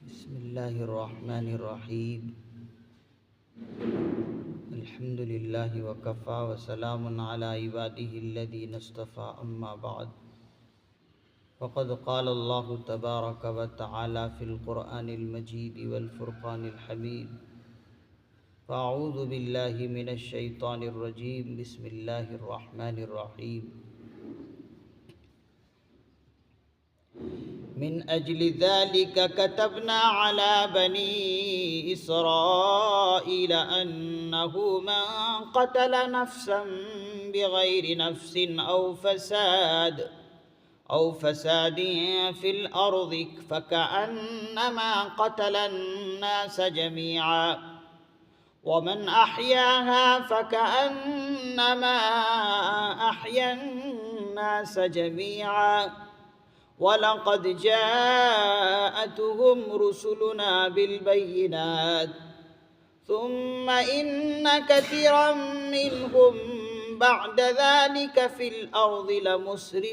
بسم اللہ الرحمن الرحیم الحمد للہ وکفا وسلام علی عباده الذین اصطفى اما بعد فقد قال اللہ تبارک وتعالی فی القرآن المجید والفرقان الحمید فاعوذ باللہ من الشیطان الرجیم بسم اللہ الرحمن الرحیم من أجل ذلك كتبنا على بني إسرائيل أنه من قتل نفسا بغير نفس أو فساد في الأرض فكأنما قتل الناس جميعا ومن أحياها فكأنما أحيا الناس جميعا وَلَقَدْ جَاءَتْهُمْ رُسُلُنَا بِالْبَيِّنَاتِ ثُمَّ إِنَّ كَثِيرًا مِّنْهُمْ بَعْدَ ذَلِكَ فِي الْأَرْضِ لَمُسْرِفُونَ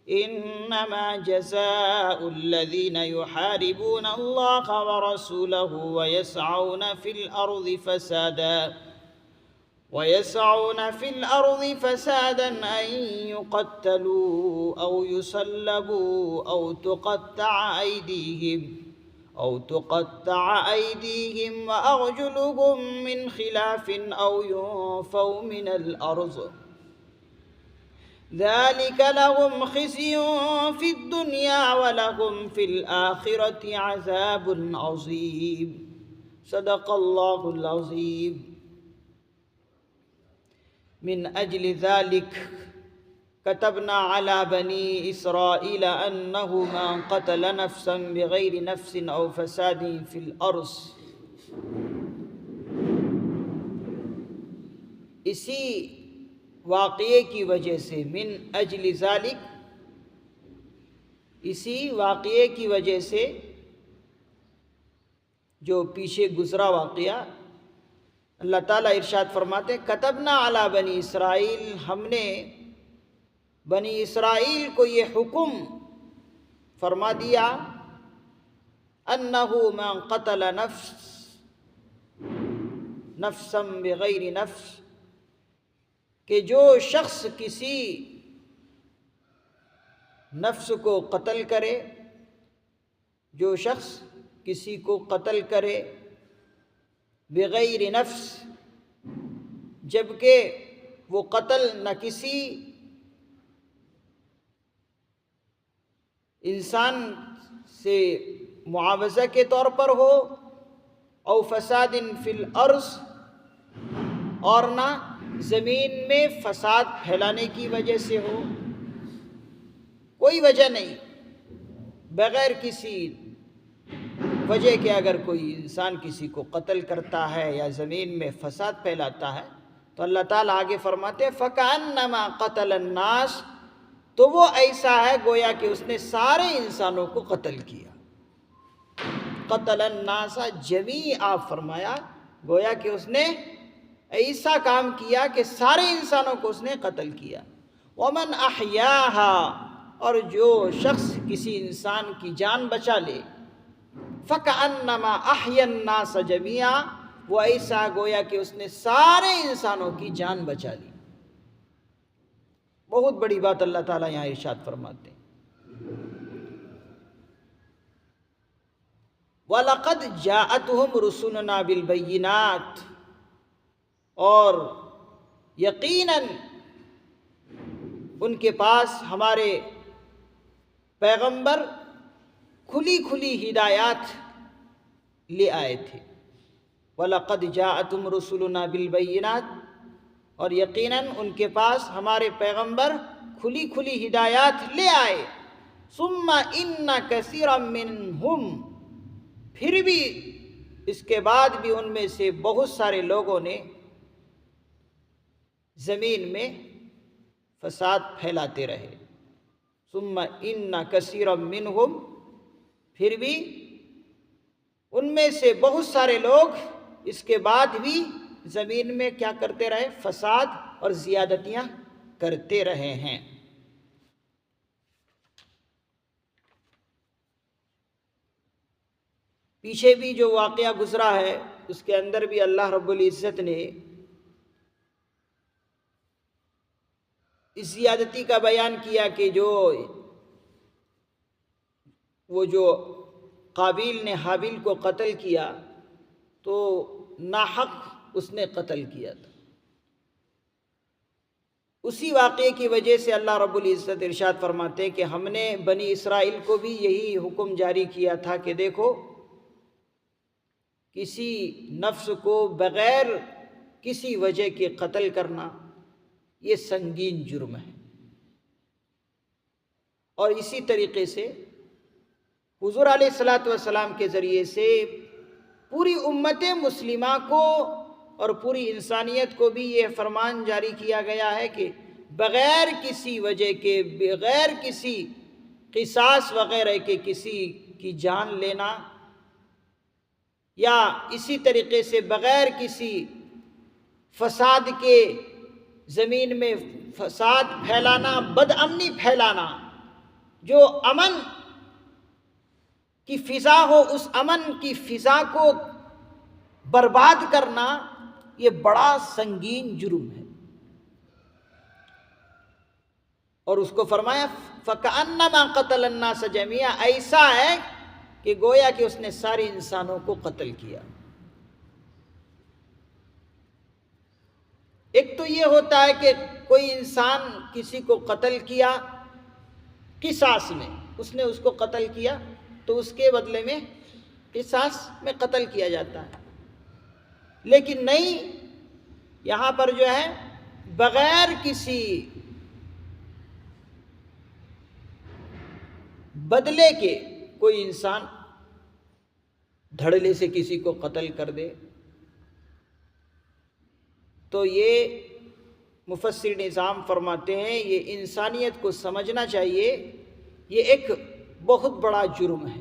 إِنَّمَا جَزَاءُ الَّذِينَ يُحَارِبُونَ اللَّهَ وَرَسُولَهُ ويسعون في الأرض فسادا أن يقتلوا أو يصلبوا أو تقطع أيديهم وأرجلهم من خلاف أو ينفوا من الأرض ذلك لهم خزي في الدنيا ولهم في الآخرة عذاب عظيم صدق الله العظيم من أجل ذلك كتبنا على بني إسرائيل أنه من قتل نفسا بغير نفس أو فساد في الأرض. اسی واقعے کی وجہ سے من اجل ذلك، اسی واقعے کی وجہ سے جو پیچھے گزرا واقعہ، اللہ تعالیٰ ارشاد فرماتے ہیں کتبنا علی بنی اسرائیل، ہم نے بنی اسرائیل کو یہ حکم فرما دیا انہ من قتل نفسا بغیر نفس، کہ جو شخص کسی نفس کو قتل کرے، جو شخص کسی کو قتل کرے بغیر نفس، جبکہ وہ قتل نہ کسی انسان سے معاوضہ کے طور پر ہو، او فساد فی الارض، اور نہ زمین میں فساد پھیلانے کی وجہ سے ہو، کوئی وجہ نہیں، بغیر کسی وجہ کہ اگر کوئی انسان کسی کو قتل کرتا ہے یا زمین میں فساد پھیلاتا ہے تو اللہ تعالیٰ آگے فرماتے ہیں فَكَأَنَّمَا قَتَلَ النَّاسِ، تو وہ ایسا ہے گویا کہ اس نے سارے انسانوں کو قتل کیا. قَتَلَ النَّاسَ جَمِيعًا فرمایا، گویا کہ اس نے ایسا کام کیا کہ سارے انسانوں کو اس نے قتل کیا. وَمَنْ أَحْيَاهَا، اور جو شخص کسی انسان کی جان بچا لے، فَكَأَنَّمَا أَحْيَا النَّاسَ جَمِيعًا، وہ ایسا گویا کہ اس نے سارے انسانوں کی جان بچا لی. بہت بڑی بات اللہ تعالیٰ یہاں ارشاد فرماتے ہیں. وَلَقَدْ جَاءَتْهُمْ رُسُلُنَا بِالْبَيِّنَاتِ، اور یقیناً ان کے پاس ہمارے پیغمبر کھلی کھلی ہدایات لے آئے تھے. وَلَقَدْ جَاءَتْهُمْ رُسُلُنَا بِالْبَيِّنَاتِ، اور یقیناً ان کے پاس ہمارے پیغمبر کھلی کھلی ہدایات لے آئے. ثُمَّ إِنَّ كَثِيرًا مِّنْهُمْ، پھر بھی اس کے بعد بھی ان میں سے بہت سارے لوگوں نے زمین میں فساد پھیلاتے رہے. ثُمَّ إِنَّ كَثِيرًا مِّنْهُمْ، پھر بھی ان میں سے بہت سارے لوگ اس کے بعد بھی زمین میں کیا کرتے رہے؟ فساد اور زیادتیاں کرتے رہے ہیں. پیچھے بھی جو واقعہ گزرا ہے اس کے اندر بھی اللہ رب العزت نے اس زیادتی کا بیان کیا کہ جو قابیل نے حابیل کو قتل کیا تو ناحق اس نے قتل کیا تھا۔ اسی واقعے کی وجہ سے اللہ رب العزت ارشاد فرماتے ہیں کہ ہم نے بنی اسرائیل کو بھی یہی حکم جاری کیا تھا کہ دیکھو، کسی نفس کو بغیر کسی وجہ کے قتل کرنا یہ سنگین جرم ہے۔ اور اسی طریقے سے حضور علیہ الصلاۃ والسلام کے ذریعے سے پوری امت مسلمہ کو اور پوری انسانیت کو بھی یہ فرمان جاری کیا گیا ہے کہ بغیر کسی وجہ کے، بغیر کسی قصاص وغیرہ کے کسی کی جان لینا، یا اسی طریقے سے بغیر کسی فساد کے زمین میں فساد پھیلانا، بد امنی پھیلانا، جو امن کی فضا ہو اس امن کی فضا کو برباد کرنا یہ بڑا سنگین جرم ہے۔ اور اس کو فرمایا فَكَأَنَّمَا قَتَلَ النَّاسَ جَمِيعًا، ایسا ہے کہ گویا کہ اس نے سارے انسانوں کو قتل کیا۔ ایک تو یہ ہوتا ہے کہ کوئی انسان کسی کو قتل کیا قصاص میں، اس نے اس کو قتل کیا تو اس کے بدلے میں قصاص میں قتل کیا جاتا ہے، لیکن نہیں، یہاں پر جو ہے بغیر کسی بدلے کے کوئی انسان دھڑلے سے کسی کو قتل کر دے تو یہ مفسر نظام فرماتے ہیں یہ انسانیت کو سمجھنا چاہیے، یہ ایک بہت بڑا جرم ہے۔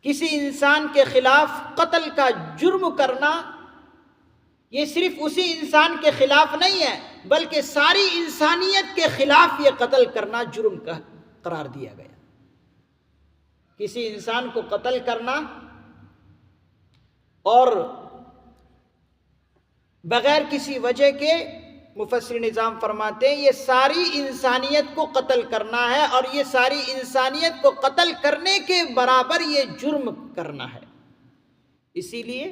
کسی انسان کے خلاف قتل کا جرم کرنا یہ صرف اسی انسان کے خلاف نہیں ہے بلکہ ساری انسانیت کے خلاف یہ قتل کرنا جرم کا قرار دیا گیا۔ کسی انسان کو قتل کرنا اور بغیر کسی وجہ کے، مفسر نظام فرماتے ہیں یہ ساری انسانیت کو قتل کرنا ہے، اور یہ ساری انسانیت کو قتل کرنے کے برابر یہ جرم کرنا ہے۔ اسی لیے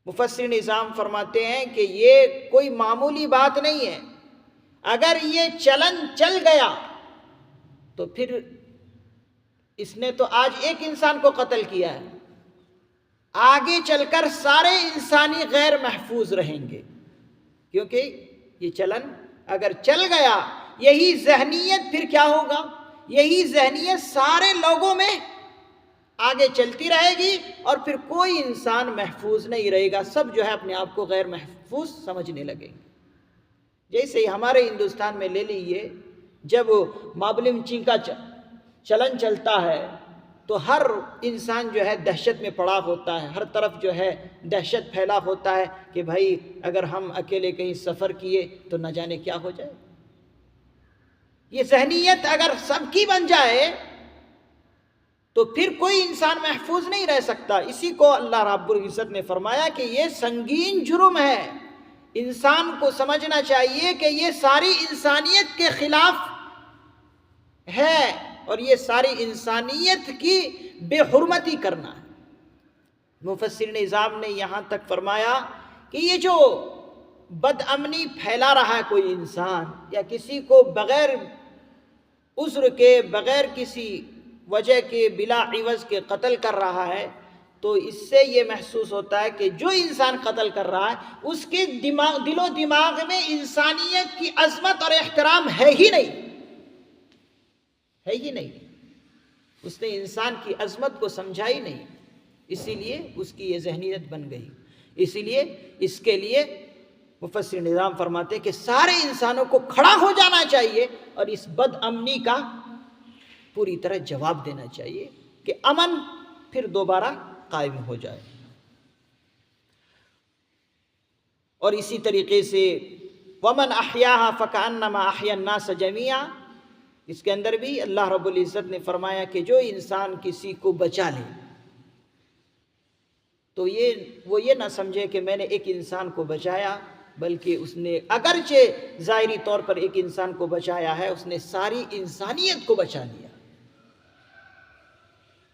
مفسر نظام فرماتے ہیں کہ یہ کوئی معمولی بات نہیں ہے۔ اگر یہ چلن چل گیا تو پھر اس نے تو آج ایک انسان کو قتل کیا ہے، آگے چل کر سارے انسانی غیر محفوظ رہیں گے، کیونکہ یہ چلن اگر چل گیا، یہی ذہنیت پھر کیا ہوگا، یہی ذہنیت سارے لوگوں میں آگے چلتی رہے گی اور پھر کوئی انسان محفوظ نہیں رہے گا، سب جو ہے اپنے آپ کو غیر محفوظ سمجھنے لگیں گے۔ جیسے ہی ہمارے ہندوستان میں لے لیجیے، جب ماب لنچنگ کا چلن چلتا ہے تو ہر انسان جو ہے دہشت میں پڑا ہوتا ہے، ہر طرف جو ہے دہشت پھیلا ہوتا ہے کہ بھائی اگر ہم اکیلے کہیں سفر کیے تو نہ جانے کیا ہو جائے۔ یہ ذہنیت اگر سب کی بن جائے تو پھر کوئی انسان محفوظ نہیں رہ سکتا۔ اسی کو اللہ رب العزت نے فرمایا کہ یہ سنگین جرم ہے، انسان کو سمجھنا چاہیے کہ یہ ساری انسانیت کے خلاف ہے اور یہ ساری انسانیت کی بے حرمتی کرنا ہے۔ مفسر نظام نے یہاں تک فرمایا کہ یہ جو بد امنی پھیلا رہا ہے کوئی انسان، یا کسی کو بغیر عذر کے، بغیر کسی وجہ کے، بلا عوض کے قتل کر رہا ہے، تو اس سے یہ محسوس ہوتا ہے کہ جو انسان قتل کر رہا ہے اس کے دل و دماغ میں انسانیت کی عظمت اور احترام ہے ہی نہیں، ہے ہی نہیں، اس نے انسان کی عظمت کو سمجھا ہی نہیں، اسی لیے اس کی یہ ذہنیت بن گئی۔ اسی لیے اس کے لیے مفسر نظام فرماتے کہ سارے انسانوں کو کھڑا ہو جانا چاہیے اور اس بد امنی کا پوری طرح جواب دینا چاہیے کہ امن پھر دوبارہ قائم ہو جائے۔ اور اسی طریقے سے وَمَنْ أَحْيَاهَا فَكَأَنَّمَا أَحْيَا النَّاسَ جَمِيعًا، اس کے اندر بھی اللہ رب العزت نے فرمایا کہ جو انسان کسی کو بچا لے تو وہ یہ نہ سمجھے کہ میں نے ایک انسان کو بچایا، بلکہ اس نے اگرچہ ظاہری طور پر ایک انسان کو بچایا ہے، اس نے ساری انسانیت کو بچا لیا۔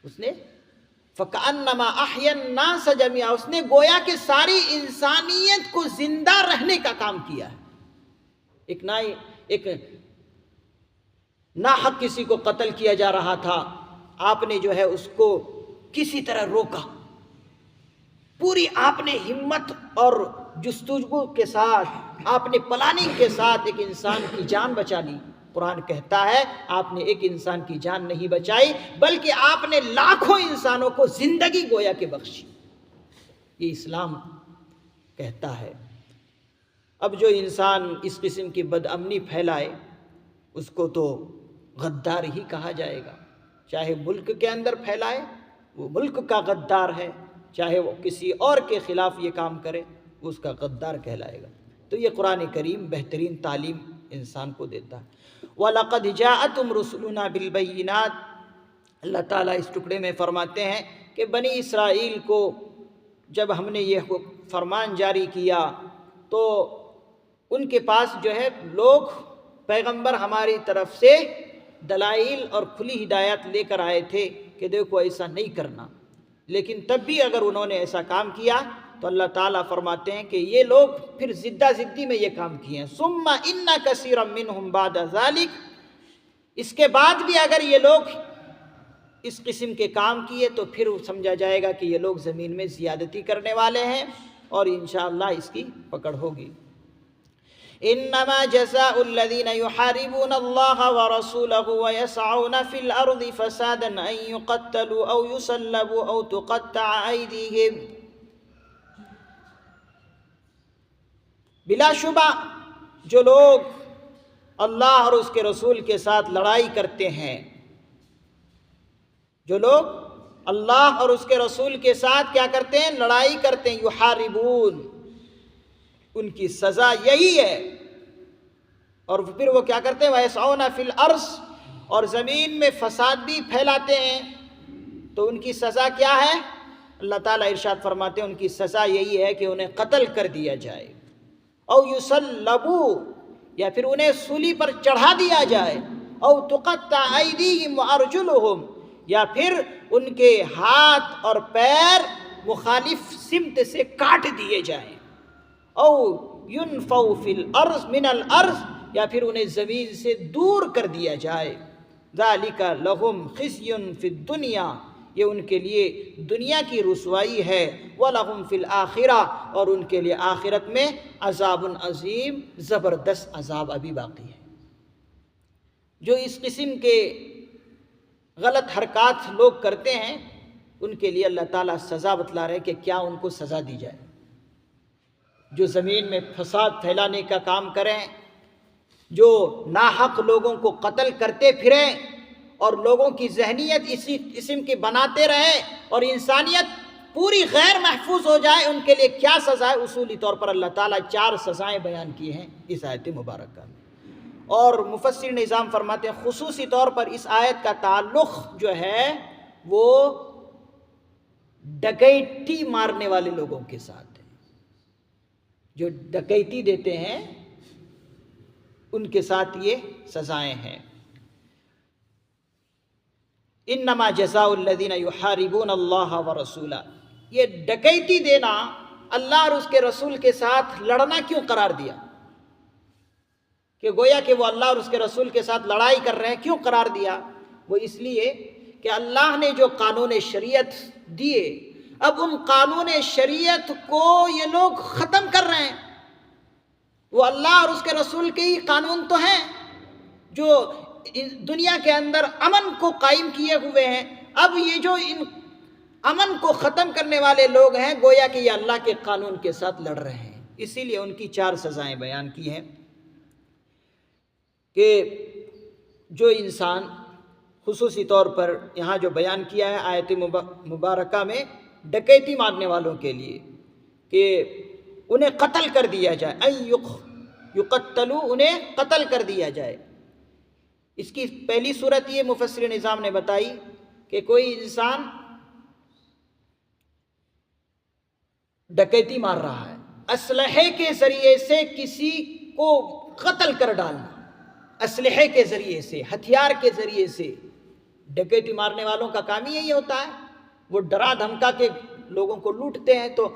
اس نے فَكَأَنَّمَا أَحْيَا النَّاسَ جَمِيعًا، اس نے گویا کہ ساری انسانیت کو زندہ رہنے کا کام کیا ہے۔ ایک ناحق کسی کو قتل کیا جا رہا تھا، آپ نے جو ہے اس کو کسی طرح روکا، پوری آپ نے ہمت اور جستجو کے ساتھ، آپ نے پلاننگ کے ساتھ ایک انسان کی جان بچا لی۔ قرآن کہتا ہے آپ نے ایک انسان کی جان نہیں بچائی، بلکہ آپ نے لاکھوں انسانوں کو زندگی گویا کہ بخشی۔ یہ اسلام کہتا ہے۔ اب جو انسان اس قسم کی بدامنی پھیلائے اس کو تو غدار ہی کہا جائے گا، چاہے ملک کے اندر پھیلائے وہ ملک کا غدار ہے، چاہے وہ کسی اور کے خلاف یہ کام کرے وہ اس کا غدار کہلائے گا۔ تو یہ قرآن کریم بہترین تعلیم انسان کو دیتا ہے۔ وَلَقَدْ جَاءَتْهُمْ رُسُلُنَا بِالْبَيِّنَاتِ، اللہ تعالیٰ اس ٹکڑے میں فرماتے ہیں کہ بنی اسرائیل کو جب ہم نے یہ فرمان جاری کیا تو ان کے پاس جو ہے لوگ پیغمبر ہماری طرف سے دلائل اور کھلی ہدایت لے کر آئے تھے کہ دیکھو ایسا نہیں کرنا، لیکن تب بھی اگر انہوں نے ایسا کام کیا تو اللہ تعالیٰ فرماتے ہیں کہ یہ لوگ پھر زدہ زدی میں یہ کام کیے ہیں۔ ثُمَّ إِنَّ كَثِيرًا مِّنْهُمْ بَعْدَ ذَلِكَ، اس کے بعد بھی اگر یہ لوگ اس قسم کے کام کیے تو پھر سمجھا جائے گا کہ یہ لوگ زمین میں زیادتی کرنے والے ہیں اور انشاءاللہ اس کی پکڑ ہوگی۔ انما جزاء الذين يحاربون الله ورسوله ويسعون في الارض فسادا ان يقتلوا او يسلبوا او تقطع ايديهم، بلا شبہ جو لوگ اللہ اور اس کے رسول کے ساتھ لڑائی کرتے ہیں، جو لوگ اللہ اور اس کے رسول کے ساتھ کیا کرتے ہیں؟ لڑائی کرتے ہیں۔ یحاربون، ان کی سزا یہی ہے۔ اور پھر وہ کیا کرتے ہیں؟ وَيَسْعُونَ فِي الْأَرْضِ، اور زمین میں فساد بھی پھیلاتے ہیں، تو ان کی سزا کیا ہے؟ اللہ تعالیٰ ارشاد فرماتے ہیں ان کی سزا یہی ہے کہ انہیں قتل کر دیا جائے، او یصلبوا، یا پھر انہیں سولی پر چڑھا دیا جائے، او تقطع ایدیہم وارجلہم، یا پھر ان کے ہاتھ اور پیر مخالف سمت سے کاٹ دیے جائیں، او ینفوا فی الارض من الارض، یا پھر انہیں زمین سے دور کر دیا جائے۔ ذالک لہم خزی فی الدنیا، یہ ان کے لیے دنیا کی رسوائی ہے، وَلَهُمْ فِي الْآخِرَةِ، اور ان کے لیے آخرت میں عذاب عظیم، زبردست عذاب ابھی باقی ہے۔ جو اس قسم کے غلط حرکات لوگ کرتے ہیں ان کے لیے اللہ تعالیٰ سزا بتلا رہے کہ کیا ان کو سزا دی جائے۔ جو زمین میں فساد پھیلانے کا کام کریں، جو ناحق لوگوں کو قتل کرتے پھریں اور لوگوں کی ذہنیت اسی قسم کی بناتے رہیں اور انسانیت پوری غیر محفوظ ہو جائے، ان کے لیے کیا سزا ہے؟ اصولی طور پر اللہ تعالیٰ 4 سزائیں بیان کی ہیں اس آیت مبارکہ میں، اور مفسر نظام فرماتے ہیں خصوصی طور پر اس آیت کا تعلق جو ہے وہ ڈکیتی مارنے والے لوگوں کے ساتھ ہے، جو ڈکیتی دیتے ہیں ان کے ساتھ یہ سزائیں ہیں۔ انما جزاء الذین یحاربون اللہ ورسولہ، یہ ڈکیتی دینا اللہ اور اس کے رسول کے ساتھ لڑنا کیوں قرار دیا؟ کہ گویا کہ وہ اللہ اور اس کے رسول کے ساتھ لڑائی کر رہے ہیں، کیوں قرار دیا؟ وہ اس لیے کہ اللہ نے جو قانون شریعت دیے، اب ان قانون شریعت کو یہ لوگ ختم کر رہے ہیں۔ وہ اللہ اور اس کے رسول کے ہی قانون تو ہیں جو دنیا کے اندر امن کو قائم کیے ہوئے ہیں، اب یہ جو ان امن کو ختم کرنے والے لوگ ہیں گویا کہ یہ اللہ کے قانون کے ساتھ لڑ رہے ہیں۔ اسی لیے ان کی 4 سزائیں بیان کی ہیں کہ جو انسان خصوصی طور پر یہاں جو بیان کیا ہے آیت مبارکہ میں ڈکیتی مارنے والوں کے لیے کہ انہیں قتل کر دیا جائے، یقتلوا، انہیں قتل کر دیا جائے۔ اس کی پہلی صورت یہ مفسر نظام نے بتائی کہ کوئی انسان ڈکیتی مار رہا ہے، اسلحے کے ذریعے سے کسی کو قتل کر ڈالنا، اسلحے کے ذریعے سے، ہتھیار کے ذریعے سے۔ ڈکیتی مارنے والوں کا کام ہی یہی ہوتا ہے، وہ ڈرا دھمکا کے لوگوں کو لوٹتے ہیں، تو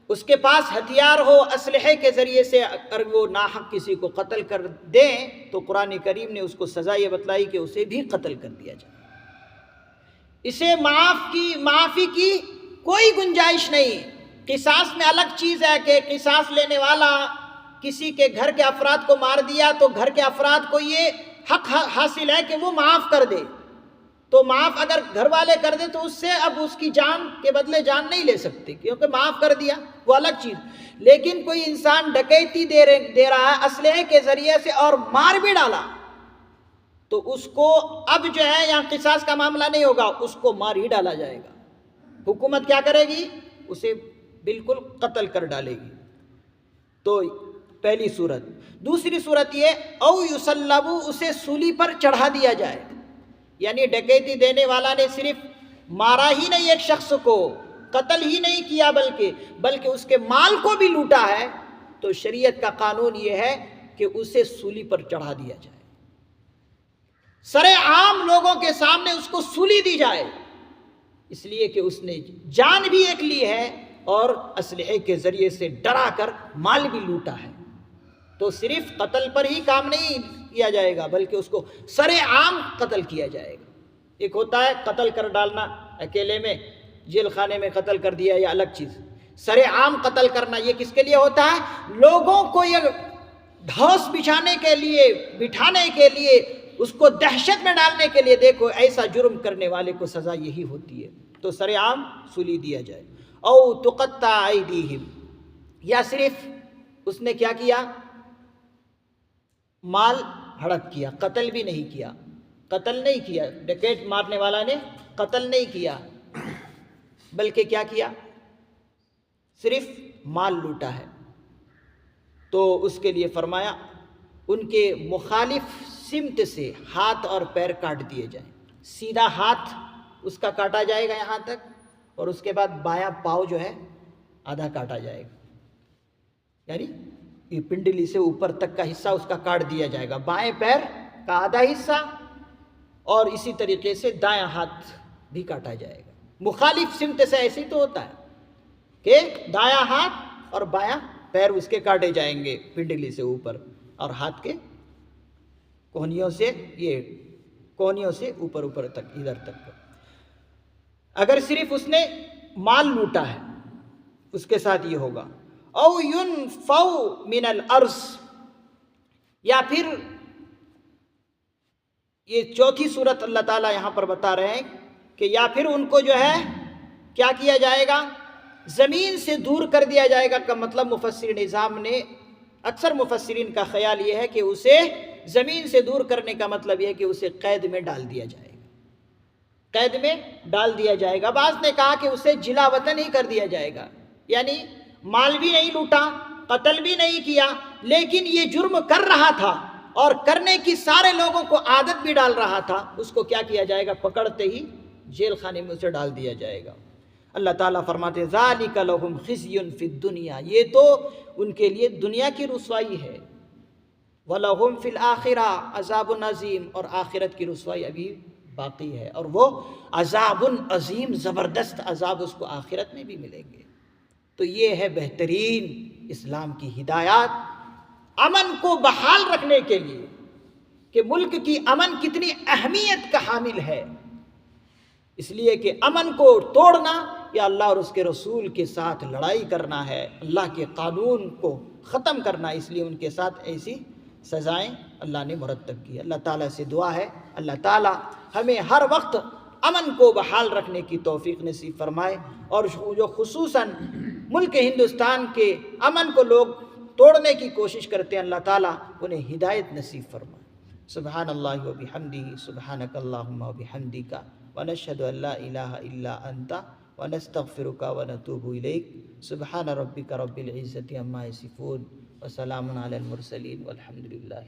اس کے پاس ہتھیار ہو، اسلحے کے ذریعے سے اگر وہ ناحق کسی کو قتل کر دیں تو قرآن کریم نے اس کو سزا یہ بتلائی کہ اسے بھی قتل کر دیا جائے۔ اسے معافی کی کوئی گنجائش نہیں۔ قصاص میں الگ چیز ہے کہ قصاص لینے والا کسی کے گھر کے افراد کو مار دیا تو گھر کے افراد کو یہ حق حاصل ہے کہ وہ معاف کر دے، تو معاف اگر گھر والے کر دیں تو اس سے اب اس کی جان کے بدلے جان نہیں لے سکتے، کیونکہ معاف کر دیا، وہ الگ چیز۔ لیکن کوئی انسان ڈکیتی دے رہا ہے اسلحے کے ذریعے سے اور مار بھی ڈالا تو اس کو اب جو ہے یہاں قصاص کا معاملہ نہیں ہوگا، اس کو مار ہی ڈالا جائے گا۔ حکومت کیا کرے گی؟ اسے بالکل قتل کر ڈالے گی۔ تو پہلی صورت۔ دوسری صورت یہ او یصلب، اسے سولی پر چڑھا دیا جائے، یعنی ڈکیتی دینے والا نے صرف مارا ہی نہیں ایک شخص کو، قتل ہی نہیں کیا بلکہ اس کے مال کو بھی لوٹا ہے، تو شریعت کا قانون یہ ہے کہ اسے سولی پر چڑھا دیا جائے، سر عام لوگوں کے سامنے اس کو سولی دی جائے، اس لیے کہ اس نے جان بھی ایک لی ہے اور اسلحے کے ذریعے سے ڈرا کر مال بھی لوٹا ہے۔ تو صرف قتل پر ہی کام نہیں کیا جائے گا بلکہ اس کو سر عام قتل کیا جائے گا۔ ایک ہوتا ہے قتل کر ڈالنا، اکیلے میں جیل خانے میں قتل کر دیا، یہ الگ چیز۔ سر عام قتل کرنا یہ کس کے لیے ہوتا ہے؟ لوگوں کو یہ ڈھوس بچھانے کے لیے، بٹھانے کے لیے، اس کو دہشت میں ڈالنے کے لیے، دیکھو ایسا جرم کرنے والے کو سزا یہی ہوتی ہے، تو سر عام سولی دیا جائے۔ او تقطع ایدیہم، یا صرف اس نے کیا کیا؟ مال ہڑپ کیا، قتل بھی نہیں کیا، قتل نہیں کیا، ڈکیٹ مارنے والا نے قتل نہیں کیا بلکہ کیا کیا؟ صرف مال لوٹا ہے، تو اس کے لیے فرمایا ان کے مخالف سمت سے ہاتھ اور پیر کاٹ دیے جائیں۔ سیدھا ہاتھ اس کا کاٹا جائے گا یہاں تک، اور اس کے بعد بایاں پاؤں جو ہے آدھا کاٹا جائے گا، یعنی یہ پنڈلی سے اوپر تک کا حصہ اس کا کاٹ دیا جائے گا، بائیں پیر کا آدھا حصہ، اور اسی طریقے سے دایاں ہاتھ بھی کاٹا جائے گا۔ مخالف سمت سے ایسے تو ہوتا ہے کہ دایاں ہاتھ اور بایاں پیر اس کے کاٹے جائیں گے پنڈلی سے اوپر، اور ہاتھ کے کوہنیوں سے اوپر تک، ادھر تک۔ اگر صرف اس نے مال لوٹا ہے اس کے ساتھ یہ ہوگا۔ او ینفو من الارض، یا پھر یہ چوتھی صورت اللہ تعالیٰ یہاں پر بتا رہے ہیں کہ یا پھر ان کو جو ہے کیا کیا جائے گا؟ زمین سے دور کر دیا جائے گا۔ کا مطلب مفسر نظام نے، اکثر مفسرین کا خیال یہ ہے کہ اسے زمین سے دور کرنے کا مطلب یہ ہے کہ اسے قید میں ڈال دیا جائے گا، قید میں ڈال دیا جائے گا۔ بعض نے کہا کہ اسے جلا وطن ہی کر دیا جائے گا، یعنی مال بھی نہیں لوٹا، قتل بھی نہیں کیا، لیکن یہ جرم کر رہا تھا اور کرنے کی سارے لوگوں کو عادت بھی ڈال رہا تھا، اس کو کیا کیا جائے گا؟ پکڑتے ہی جیل خانے میں اسے ڈال دیا جائے گا۔ اللہ تعالیٰ فرماتے ہیں ذَلِكَ لَهُمْ خِزْيٌ فِي الدُّنْيَا، یہ تو ان کے لیے دنیا کی رسوائی ہے، وَلَهُمْ فِي الْآخِرَةِ عَذَابٌ عَظِيمٌ، اور آخرت کی رسوائی ابھی باقی ہے، اور وہ عذاب عظیم، زبردست عذاب اس کو آخرت میں بھی ملیں گے۔ تو یہ ہے بہترین اسلام کی ہدایات امن کو بحال رکھنے کے لیے، کہ ملک کی امن کتنی اہمیت کا حامل ہے، اس لیے کہ امن کو توڑنا یا اللہ اور اس کے رسول کے ساتھ لڑائی کرنا ہے، اللہ کے قانون کو ختم کرنا، اس لیے ان کے ساتھ ایسی سزائیں اللہ نے مرتب کی۔ اللہ تعالیٰ سے دعا ہے اللہ تعالیٰ ہمیں ہر وقت امن کو بحال رکھنے کی توفیق نصیب فرمائے، اور جو خصوصاً ملک ہندوستان کے امن کو لوگ توڑنے کی کوشش کرتے ہیں، اللہ تعالیٰ انہیں ہدایت نصیب فرمائے۔ سبحان اللہ و بحمدہ، سبحانک اللہم و بحمدک، ونشہد ان لا الہ الا انت، ونستغفرک ونتوب الیک۔ سبحان ربک رب العزت عما یصفون، وسلام علی المرسلین، والحمد للہ۔